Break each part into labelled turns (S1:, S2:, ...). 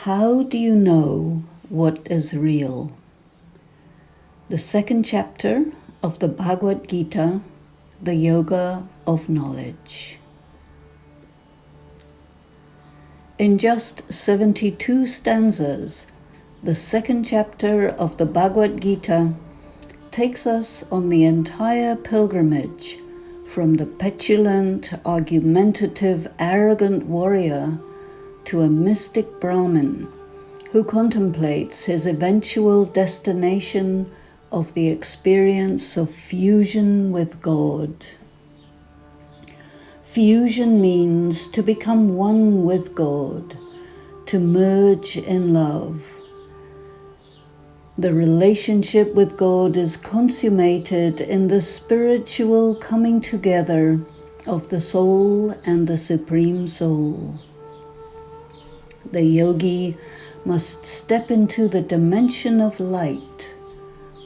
S1: How do you know what is real? The second chapter of the Bhagwad Gita, the Yoga of Knowledge. In just 72 stanzas, the second chapter of the Bhagwad Gita takes us on the entire pilgrimage from the petulant, argumentative, arrogant warrior to a mystic Brahmin who contemplates his eventual destination of the experience of fusion with God. Fusion means to become one with God, to merge in love. The relationship with God is consummated in the spiritual coming together of the soul and the Supreme Soul. The yogi must step into the dimension of light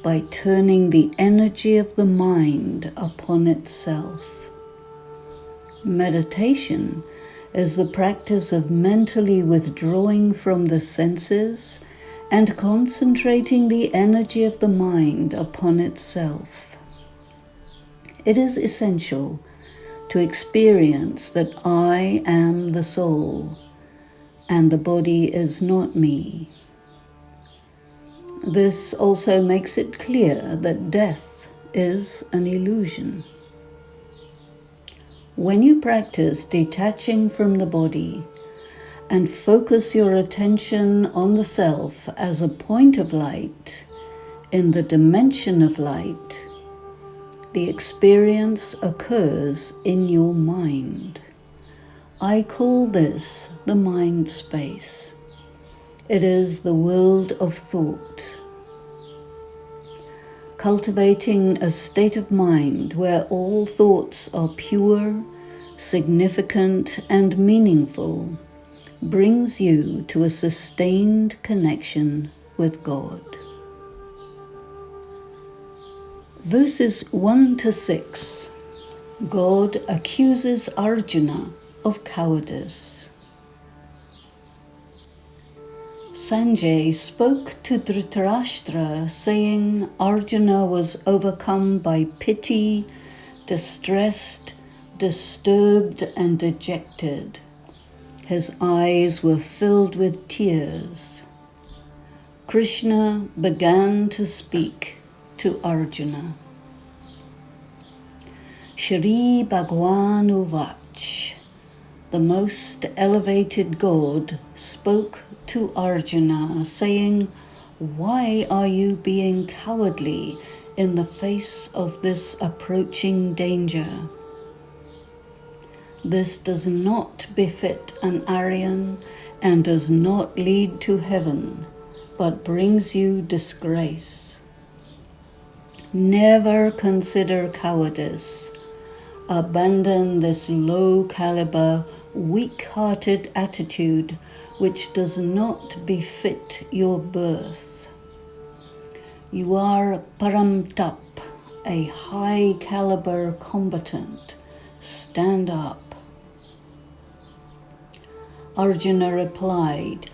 S1: by turning the energy of the mind upon itself. Meditation is the practice of mentally withdrawing from the senses and concentrating the energy of the mind upon itself. It is essential to experience that I am the soul and the body is not me. This also makes it clear that death is an illusion. When you practice detaching from the body and focus your attention on the self as a point of light in the dimension of light, the experience occurs in your mind. I call this the mind space. It is the world of thought. Cultivating a state of mind where all thoughts are pure, significant, and meaningful brings you to a sustained connection with God. Verses 1 to 6. God accuses Arjuna of cowardice. Sanjay spoke to Dhritarashtra, saying Arjuna was overcome by pity, distressed, disturbed, and dejected. His eyes were filled with tears. Krishna began to speak to Arjuna. Shri Bhagwan Uvach, the most elevated God, spoke to Arjuna, saying, "Why are you being cowardly in the face of this approaching danger? This does not befit an Aryan and does not lead to heaven, but brings you disgrace. Never consider cowardice. Abandon this low-caliber, weak-hearted attitude which does not befit your birth. You are Paramtap, a high-caliber combatant. Stand up." Arjuna replied,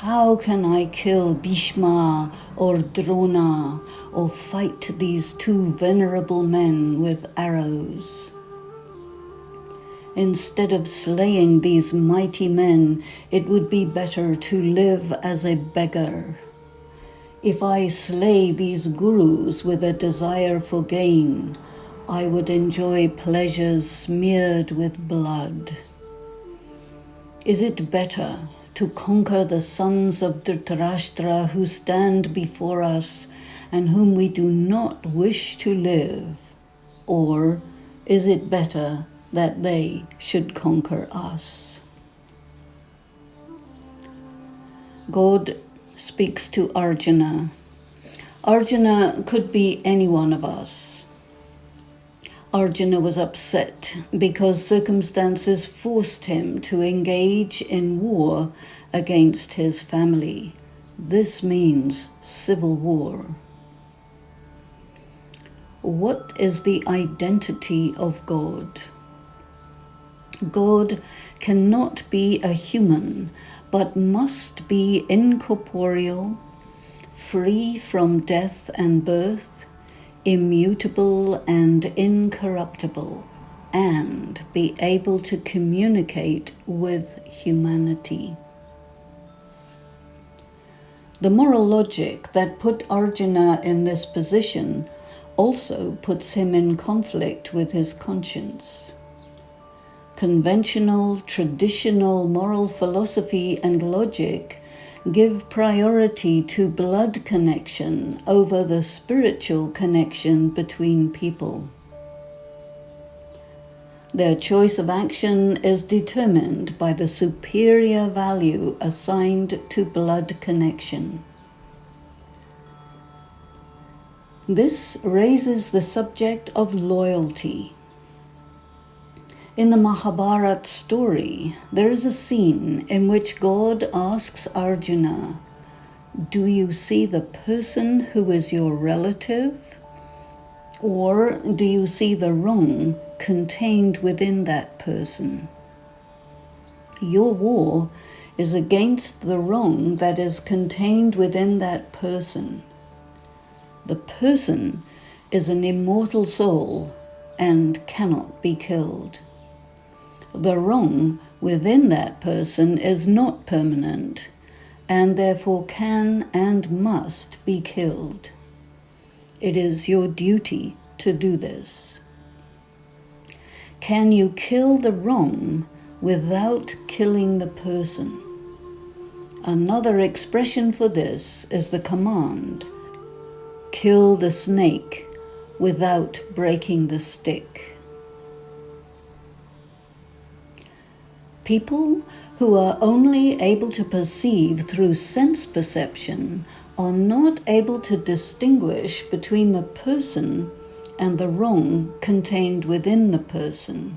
S1: "How can I kill Bhishma or Drona or fight these two venerable men with arrows? Instead of slaying these mighty men, it would be better to live as a beggar. If I slay these gurus with a desire for gain, I would enjoy pleasures smeared with blood. Is it better to conquer the sons of Dhritarashtra who stand before us and whom we do not wish to live? Or is it better that they should conquer us?" God speaks to Arjuna. Arjuna could be any one of us. Arjuna was upset because circumstances forced him to engage in war against his family. This means civil war. What is the identity of God? God cannot be a human, but must be incorporeal, free from death and birth, immutable and incorruptible, and be able to communicate with humanity. The moral logic that put Arjuna in this position also puts him in conflict with his conscience. Conventional, traditional moral philosophy and logic give priority to blood connection over the spiritual connection between people. Their choice of action is determined by the superior value assigned to blood connection. This raises the subject of loyalty. In the Mahabharata story, there is a scene in which God asks Arjuna, "Do you see the person who is your relative? Or do you see the wrong contained within that person? Your war is against the wrong that is contained within that person. The person is an immortal soul and cannot be killed. The wrong within that person is not permanent and therefore can and must be killed. It is your duty to do this. Can you kill the wrong without killing the person?" Another expression for this is the command, "Kill the snake without breaking the stick." People who are only able to perceive through sense perception are not able to distinguish between the person and the wrong contained within the person.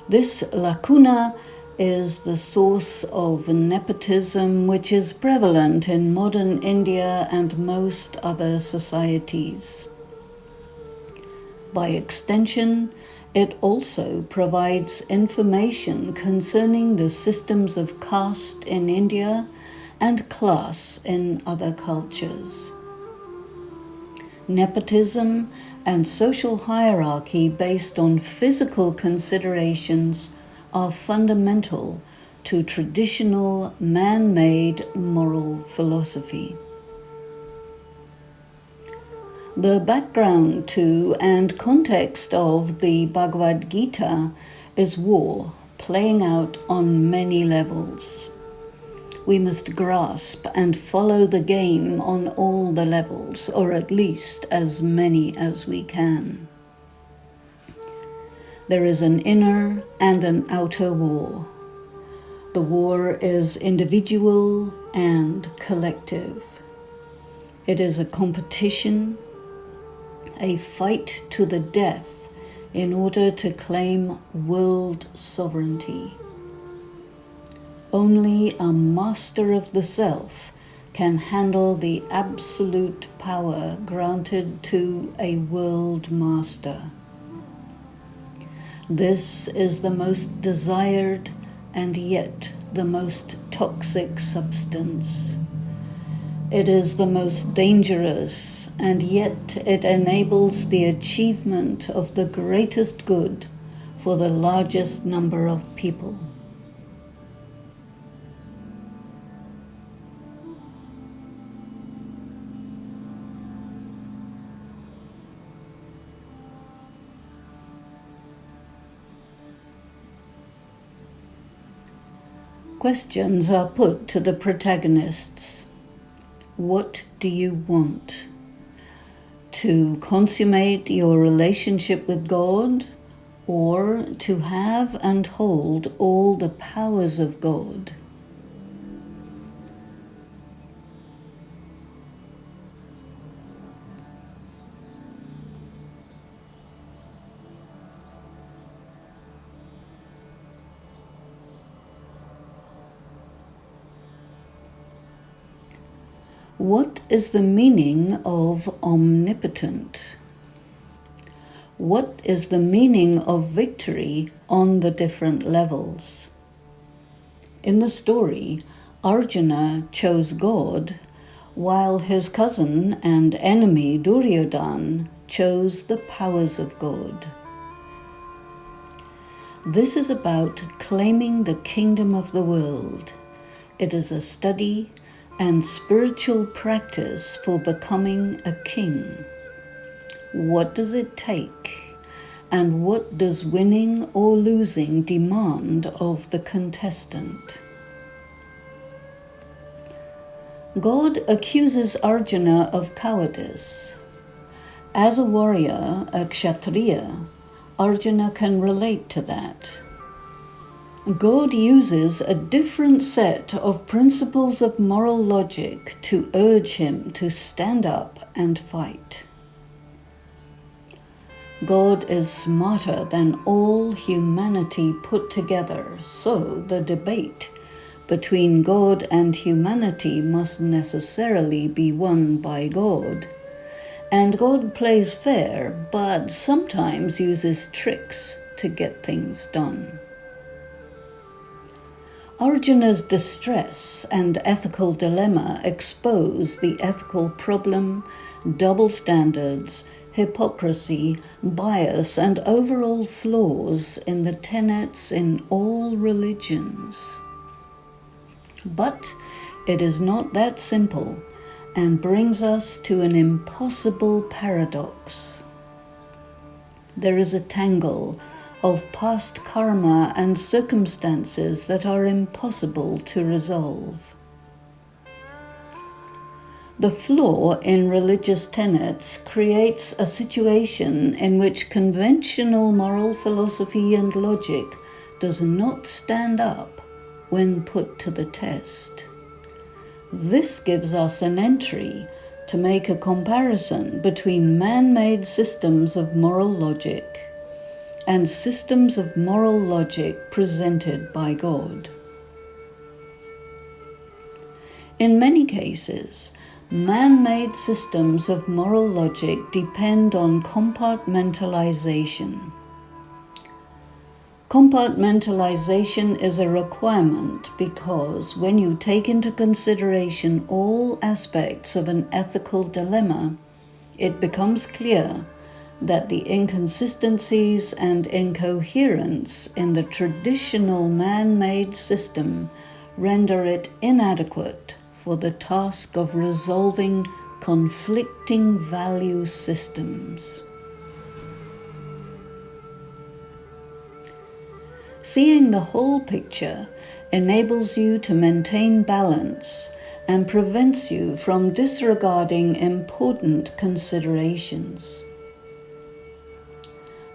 S1: This lacuna is the source of nepotism, which is prevalent in modern India and most other societies. By extension, it also provides information concerning the systems of caste in India and class in other cultures. Nepotism and social hierarchy based on physical considerations are fundamental to traditional man-made moral philosophy. The background to and context of the Bhagwad Gita is war, playing out on many levels. We must grasp and follow the game on all the levels, or at least as many as we can. There is an inner and an outer war. The war is individual and collective. It is a competition, a fight to the death in order to claim world sovereignty. Only a master of the self can handle the absolute power granted to a world master. This is the most desired and yet the most toxic substance. It is the most dangerous, and yet it enables the achievement of the greatest good for the largest number of people. Questions are put to the protagonists. What do you want? To consummate your relationship with God, or to have and hold all the powers of God? What is the meaning of omnipotent? what is the meaning of victory on the different levels. In the story, Arjuna chose God, while his cousin and enemy Duryodhana chose the powers of God. This is about claiming the kingdom of the world. It is a study and spiritual practice for becoming a king. What does it take? And what does winning or losing demand of the contestant? God accuses Arjuna of cowardice. As a warrior, a kshatriya, Arjuna can relate to that. God uses a different set of principles of moral logic to urge him to stand up and fight. God is smarter than all humanity put together, so the debate between God and humanity must necessarily be won by God. And God plays fair, but sometimes uses tricks to get things done. Arjuna's distress and ethical dilemma expose the ethical problem, double standards, hypocrisy, bias, and overall flaws in the tenets in all religions. But it is not that simple, and brings us to an impossible paradox. There is a tangle of past karma and circumstances that are impossible to resolve. The flaw in religious tenets creates a situation in which conventional moral philosophy and logic does not stand up when put to the test. This gives us an entry to make a comparison between man-made systems of moral logic and systems of moral logic presented by God. In many cases, man-made systems of moral logic depend on compartmentalization. Compartmentalization is a requirement because when you take into consideration all aspects of an ethical dilemma, it becomes clear that the inconsistencies and incoherence in the traditional man-made system render it inadequate for the task of resolving conflicting value systems. Seeing the whole picture enables you to maintain balance and prevents you from disregarding important considerations.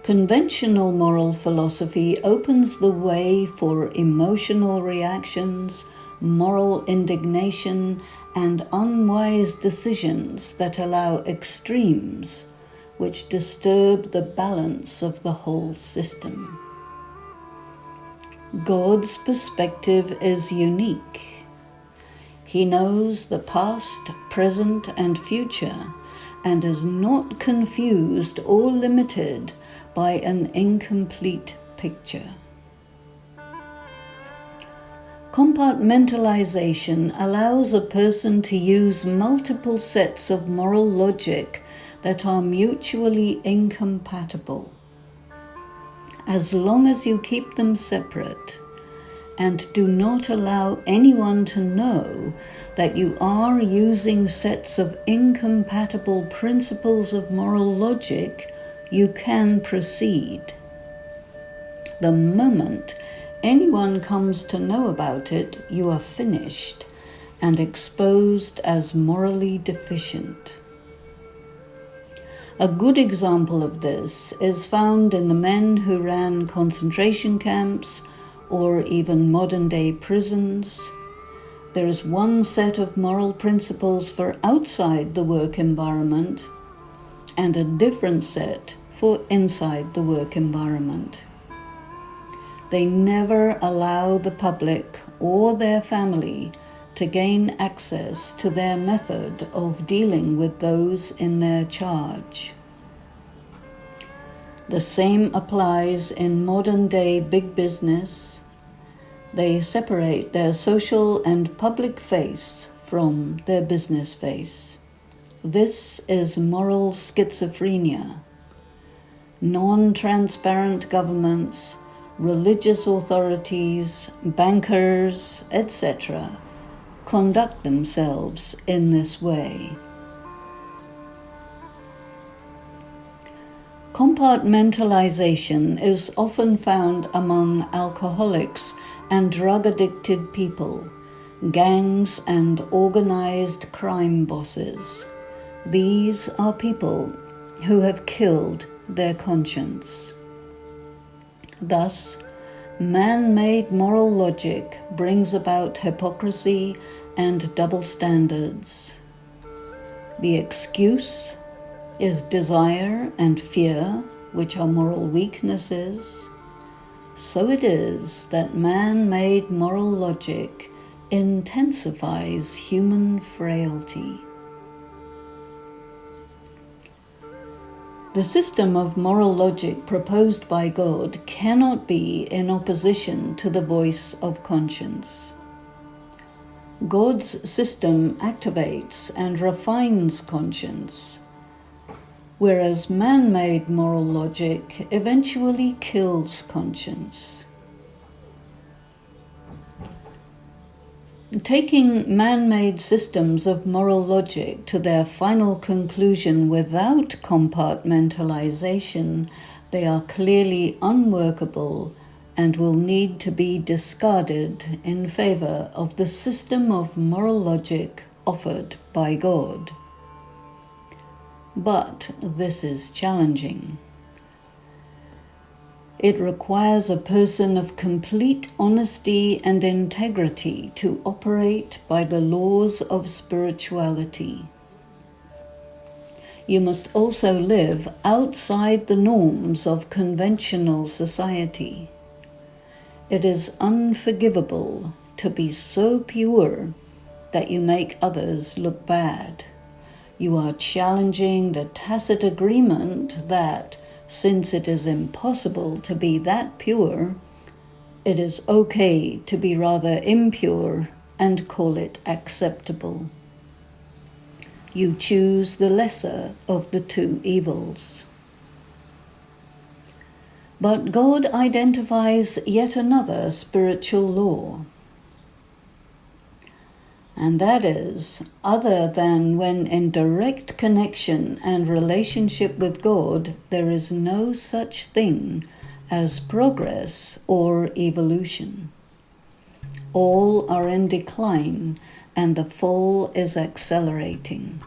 S1: Conventional moral philosophy opens the way for emotional reactions, moral indignation, and unwise decisions that allow extremes, which disturb the balance of the whole system. God's perspective is unique. He knows the past, present, and future, and is not confused or limited by an incomplete picture. Compartmentalization allows a person to use multiple sets of moral logic that are mutually incompatible. As long as you keep them separate and do not allow anyone to know that you are using sets of incompatible principles of moral logic, you can proceed. The moment anyone comes to know about it, you are finished and exposed as morally deficient. A good example of this is found in the men who ran concentration camps or even modern-day prisons. There is one set of moral principles for outside the work environment and a different set for inside the work environment. They never allow the public or their family to gain access to their method of dealing with those in their charge. The same applies in modern-day big business. They separate their social and public face from their business face. This is moral schizophrenia. Non-transparent governments, religious authorities, bankers, etc., conduct themselves in this way. Compartmentalization is often found among alcoholics and drug-addicted people, gangs and organized crime bosses. These are people who have killed their conscience. Thus, man-made moral logic brings about hypocrisy and double standards. The excuse is desire and fear, which are moral weaknesses. So it is that man-made moral logic intensifies human frailty. The system of moral logic proposed by God cannot be in opposition to the voice of conscience. God's system activates and refines conscience, whereas man-made moral logic eventually kills conscience. Taking man-made systems of moral logic to their final conclusion without compartmentalization, they are clearly unworkable and will need to be discarded in favor of the system of moral logic offered by God. But this is challenging. It requires a person of complete honesty and integrity to operate by the laws of spirituality. You must also live outside the norms of conventional society. It is unforgivable to be so pure that you make others look bad. You are challenging the tacit agreement that, since it is impossible to be that pure, it is okay to be rather impure and call it acceptable. You choose the lesser of the two evils. But God identifies yet another spiritual law. And that is, other than when in direct connection and relationship with God, there is no such thing as progress or evolution. All are in decline, and the fall is accelerating.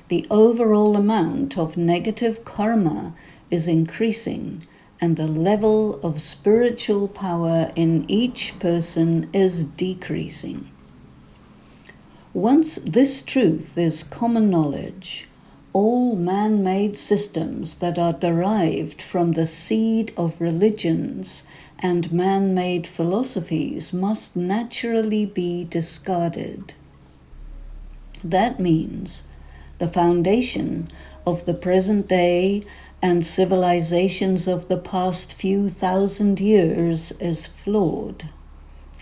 S1: The overall amount of negative karma is increasing, and the level of spiritual power in each person is decreasing. Once this truth is common knowledge, all man-made systems that are derived from the seed of religions and man-made philosophies must naturally be discarded. That means the foundation of the present day and civilizations of the past few thousand years is flawed,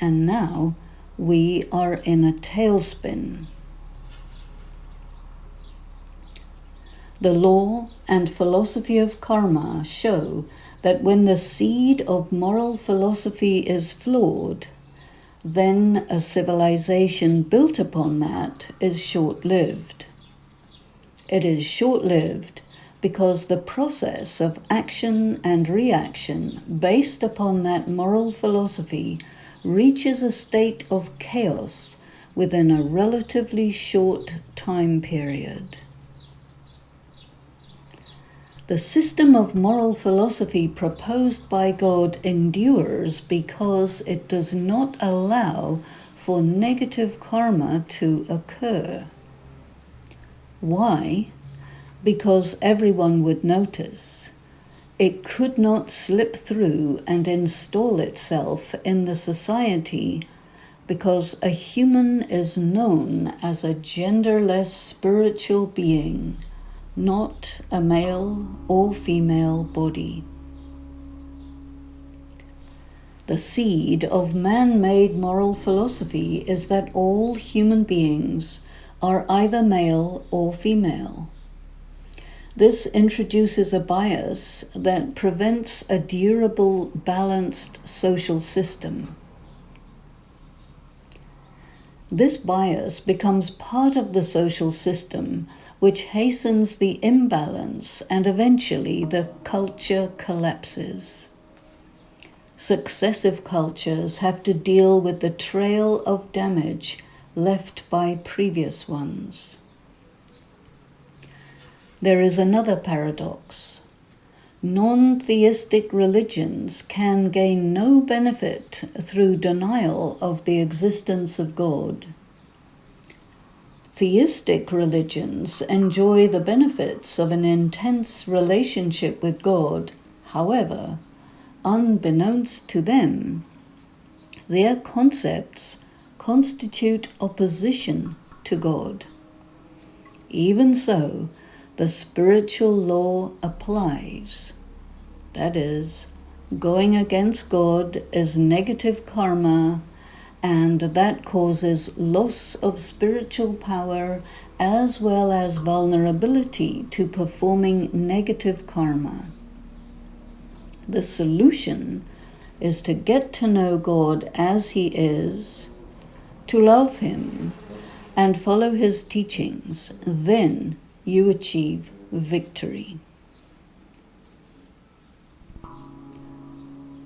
S1: and now we are in a tailspin. The law and philosophy of karma show that when the seed of moral philosophy is flawed, then a civilization built upon that is short-lived. It is short-lived because the process of action and reaction based upon that moral philosophy reaches a state of chaos within a relatively short time period. The system of moral philosophy proposed by God endures because it does not allow for negative karma to occur. Why? Because everyone would notice. It could not slip through and install itself in the society because a human is known as a genderless spiritual being, not a male or female body. The seed of man-made moral philosophy is that all human beings are either male or female. This introduces a bias that prevents a durable, balanced social system. This bias becomes part of the social system, which hastens the imbalance, and eventually the culture collapses. Successive cultures have to deal with the trail of damage left by previous ones. There is another paradox. Non-theistic religions can gain no benefit through denial of the existence of God. Theistic religions enjoy the benefits of an intense relationship with God. However, unbeknownst to them, their concepts constitute opposition to God. Even so, the spiritual law applies. That is, going against God is negative karma, and that causes loss of spiritual power as well as vulnerability to performing negative karma. The solution is to get to know God as He is, to love Him, and follow His teachings. Then you achieve victory.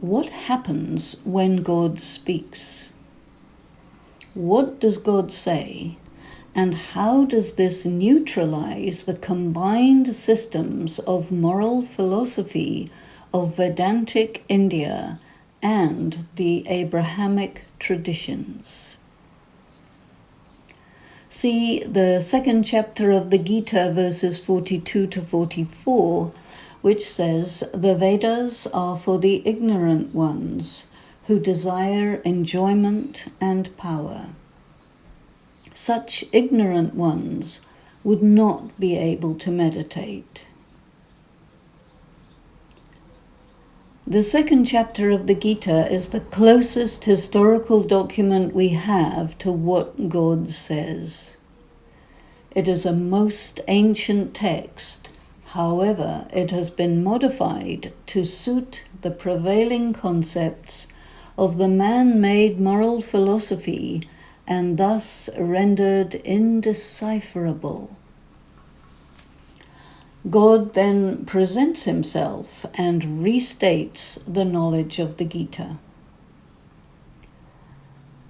S1: What happens when God speaks? What does God say? And how does this neutralize the combined systems of moral philosophy of Vedantic India and the Abrahamic traditions? See the second chapter of the Gita, verses 42 to 44, which says, "The Vedas are for the ignorant ones who desire enjoyment and power. Such ignorant ones would not be able to meditate." The second chapter of the Gita is the closest historical document we have to what God says. It is a most ancient text. However, it has been modified to suit the prevailing concepts of the man-made moral philosophy and thus rendered indecipherable. God then presents Himself and restates the knowledge of the Gita.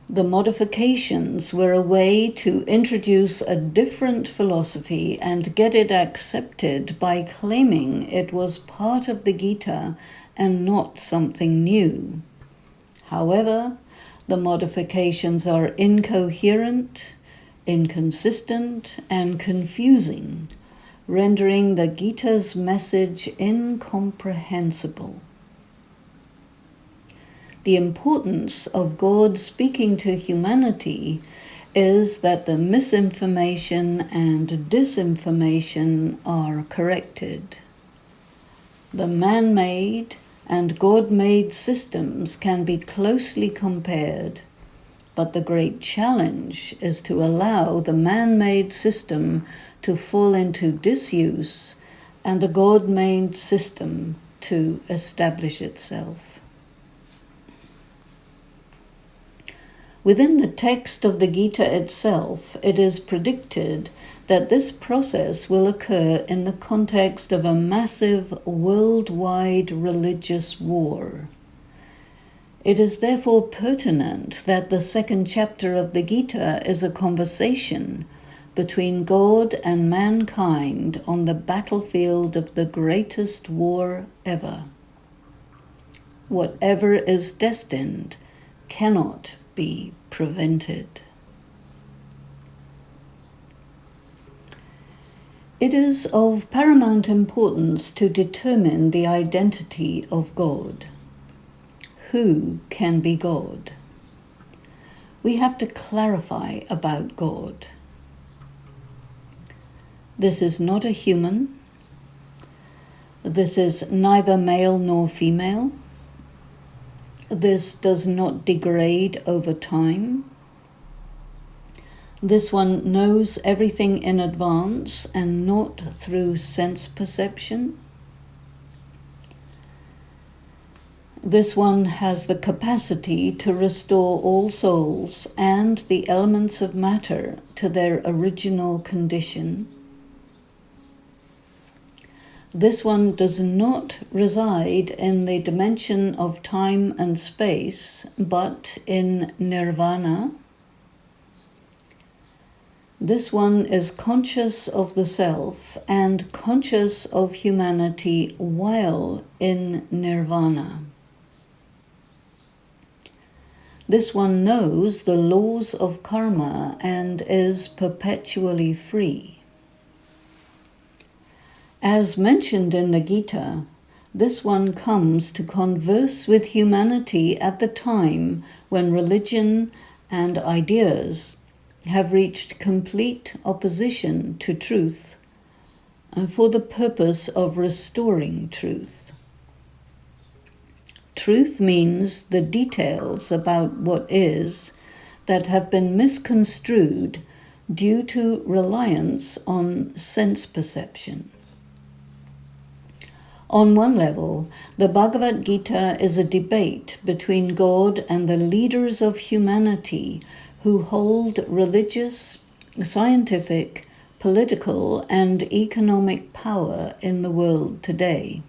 S1: The modifications were a way to introduce a different philosophy and get it accepted by claiming it was part of the Gita and not something new. However, the modifications are incoherent, inconsistent, and confusing, rendering the Gita's message incomprehensible. The importance of God speaking to humanity is that the misinformation and disinformation are corrected. The man-made and God-made systems can be closely compared, but the great challenge is to allow the man-made system to fall into disuse and the God-made system to establish itself. Within the text of the Gita itself, it is predicted that this process will occur in the context of a massive worldwide religious war. It is therefore pertinent that the second chapter of the Gita is a conversation between God and mankind on the battlefield of the greatest war ever. Whatever is destined cannot be prevented. It is of paramount importance to determine the identity of God. Who can be God? We have to clarify about God. This is not a human. This is neither male nor female. This does not degrade over time. This one knows everything in advance and not through sense perception. This one has the capacity to restore all souls and the elements of matter to their original condition. This one does not reside in the dimension of time and space, but in nirvana. This one is conscious of the self and conscious of humanity while in nirvana. This one knows the laws of karma and is perpetually free. As mentioned in the Gita, this one comes to converse with humanity at the time when religion and ideas have reached complete opposition to truth, and for the purpose of restoring truth. Truth means the details about what is that have been misconstrued due to reliance on sense perception. On one level, the Bhagwad Gita is a debate between God and the leaders of humanity who hold religious, scientific, political, and economic power in the world today.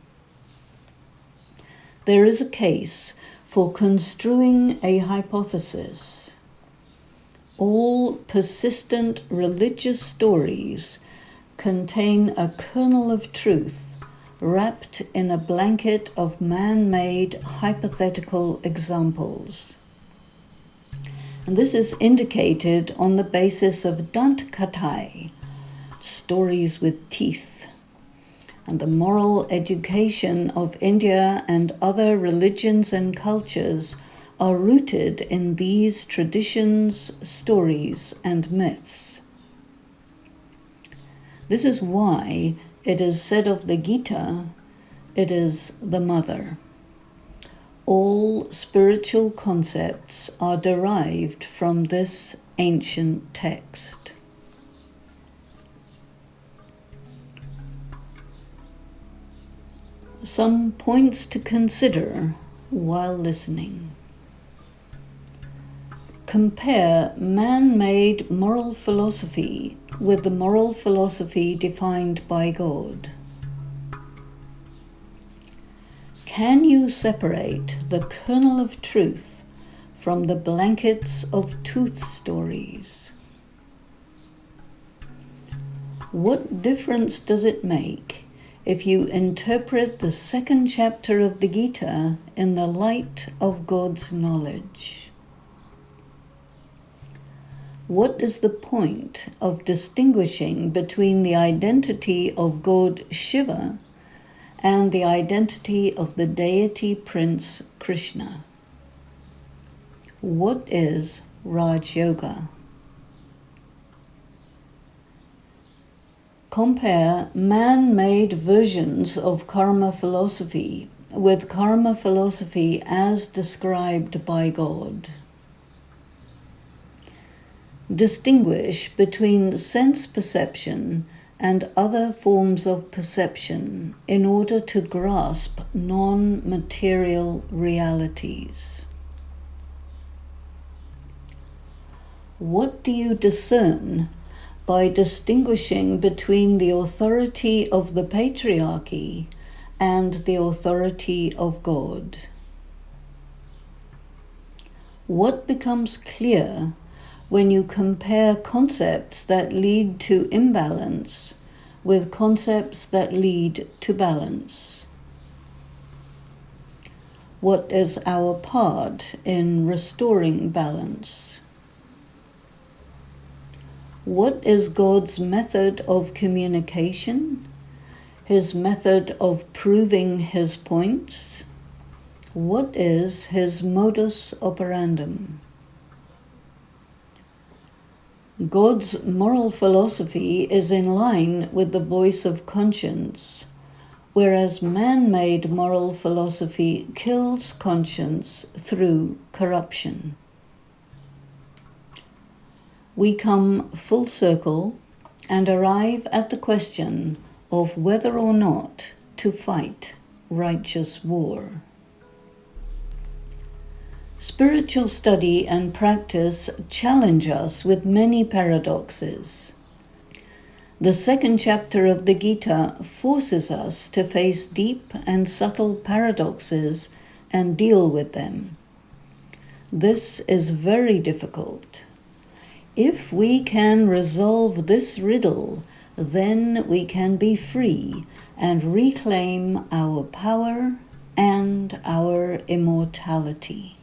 S1: There is a case for construing a hypothesis. All persistent religious stories contain a kernel of truth wrapped in a blanket of man-made hypothetical examples. And this is indicated on the basis of Dantakatai, stories with teeth, and the moral education of India and other religions and cultures are rooted in these traditions, stories, and myths. This is why it is said of the Gita, it is the mother. All spiritual concepts are derived from this ancient text. Some points to consider while listening. Compare man-made moral philosophy with the moral philosophy defined by God. Can you separate the kernel of truth from the blankets of tooth stories? What difference does it make if you interpret the second chapter of the Gita in the light of God's knowledge? What is the point of distinguishing between the identity of God Shiva and the identity of the deity Prince Krishna? What is Raj Yoga? Compare man-made versions of karma philosophy with karma philosophy as described by God. Distinguish between sense perception and other forms of perception in order to grasp non-material realities. What do you discern by distinguishing between the authority of the patriarchy and the authority of God? What becomes clear when you compare concepts that lead to imbalance with concepts that lead to balance? What is our part in restoring balance? What is God's method of communication? His method of proving his points? What is his modus operandum? God's moral philosophy is in line with the voice of conscience, whereas man-made moral philosophy kills conscience through corruption. We come full circle and arrive at the question of whether or not to fight righteous war. Spiritual study and practice challenge us with many paradoxes. The second chapter of the Gita forces us to face deep and subtle paradoxes and deal with them. This is very difficult. If we can resolve this riddle, then we can be free and reclaim our power and our immortality.